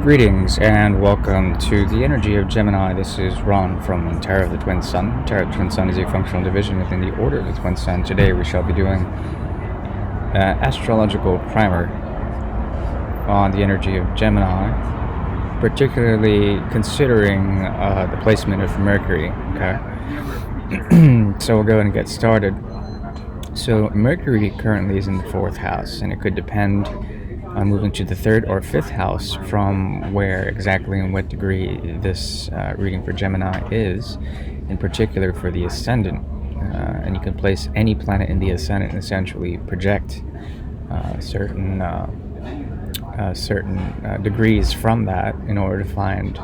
Greetings and welcome to the energy of Gemini. This is Ron from Tarot of the Twin Sun. Tarot of the Twin Sun is a functional division within the Order of the Twin Sun. Today we shall be doing astrological primer on the energy of Gemini, particularly considering the placement of Mercury. Okay, so we'll go ahead and get started. So Mercury currently is in the 4th house, and it could depend on moving to the 3rd or 5th house from where exactly and what degree this reading for Gemini is, in particular for the ascendant. And you can place any planet in the ascendant and essentially project certain degrees from that in order to find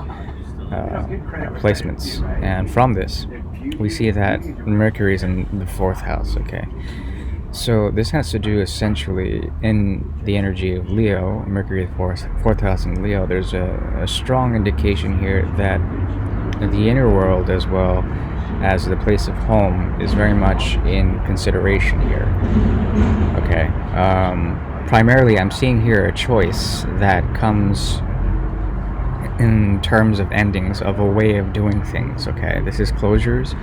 placements. And from this, we see that Mercury is in the 4th house. Okay. So this has to do essentially in the energy of Leo, Mercury, 4th house in Leo. There's a strong indication here that the inner world, as well as the place of home, is very much in consideration here. Okay. Primarily, I'm seeing here a choice that comes in terms of endings of a way of doing things. Okay. This is closures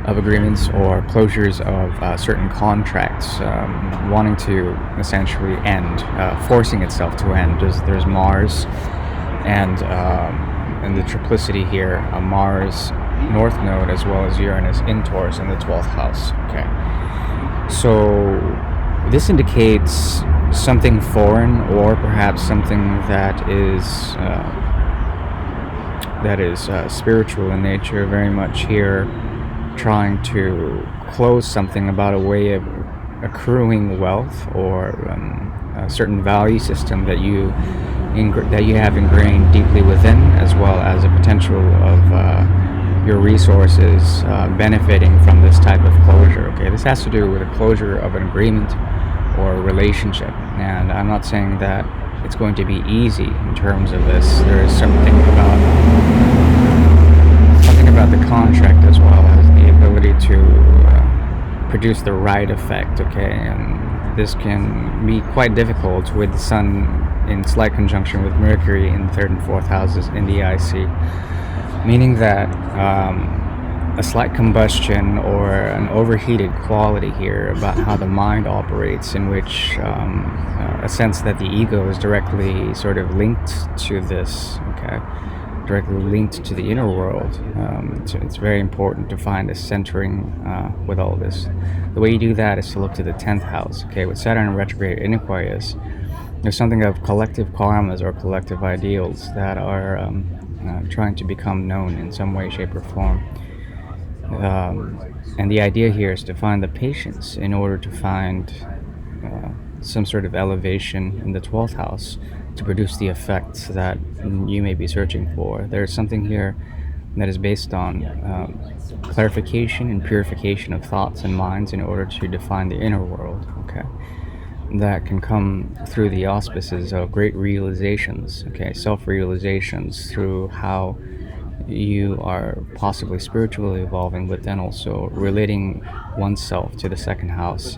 of agreements or closures of certain contracts wanting to essentially end, forcing itself to end. There's Mars and the triplicity here, Mars North Node as well as Uranus in Taurus in the 12th house. Okay, so this indicates something foreign or perhaps something that is spiritual in nature, very much here trying to close something about a way of accruing wealth or a certain value system that you have ingrained deeply within, as well as a potential of your resources benefiting from this type of closure. Okay, this has to do with a closure of an agreement or a relationship, and I'm not saying that it's going to be easy in terms of this. There is something about the contract as well as the ability to produce the right effect. Okay, and this can be quite difficult with the Sun in slight conjunction with Mercury in the 3rd and 4th houses in the IC, meaning that a slight combustion or an overheated quality here about how the mind operates, in which a sense that the ego is directly sort of linked to this. Okay, directly linked to the inner world. So it's very important to find a centering with all this. The way you do that is to look to the 10th house. Okay, with Saturn retrograde in Aquarius, there's something of collective karmas or collective ideals that are trying to become known in some way, shape, or form. And the idea here is to find the patience in order to find some sort of elevation in the 12th house to produce the effects that you may be searching for. There's something here that is based on clarification and purification of thoughts and minds in order to define the inner world. Okay, that can come through the auspices of great realizations. Okay, self-realizations through how you are possibly spiritually evolving, but then also relating oneself to the 2nd house.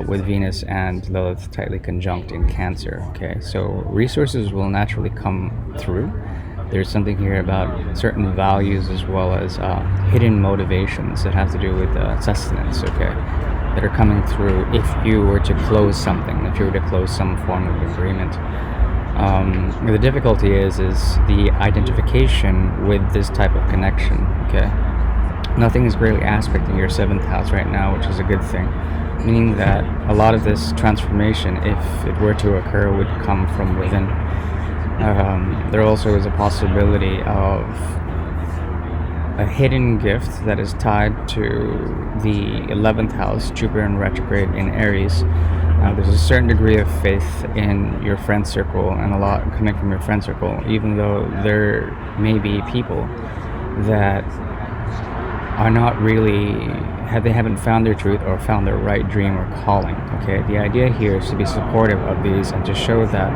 With Venus and Lilith tightly conjunct in Cancer. Okay, so resources will naturally come through. There's something here about certain values as well as hidden motivations that have to do with sustenance. Okay, that are coming through if you were to close something, if you were to close some form of agreement. The difficulty is the identification with this type of connection. Okay, nothing is greatly aspecting your 7th house right now, which is a good thing. Meaning that a lot of this transformation, if it were to occur, would come from within. There also is a possibility of a hidden gift that is tied to the 11th house, Jupiter in retrograde in Aries. There's a certain degree of faith in your friend circle, and a lot coming from your friend circle, even though there may be people that are not really, they haven't found their truth or found their right dream or calling. Okay, the idea here is to be supportive of these and to show that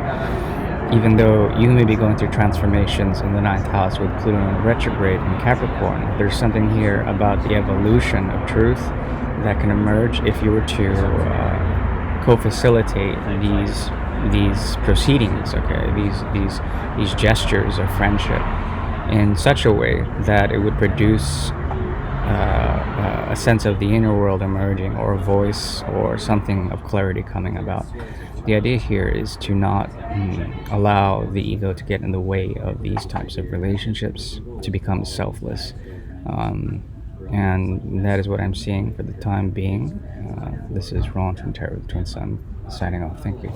even though you may be going through transformations in the 9th house with Pluto in retrograde in Capricorn, there's something here about the evolution of truth that can emerge if you were to co-facilitate these these proceedings, okay, these gestures of friendship in such a way that it would produce a sense of the inner world emerging, or a voice, or something of clarity coming about. The idea here is to not allow the ego to get in the way of these types of relationships, to become selfless. Um, and that is what I'm seeing for the time being. This is Ron from Tarot with Twin Sun signing off. Thank you.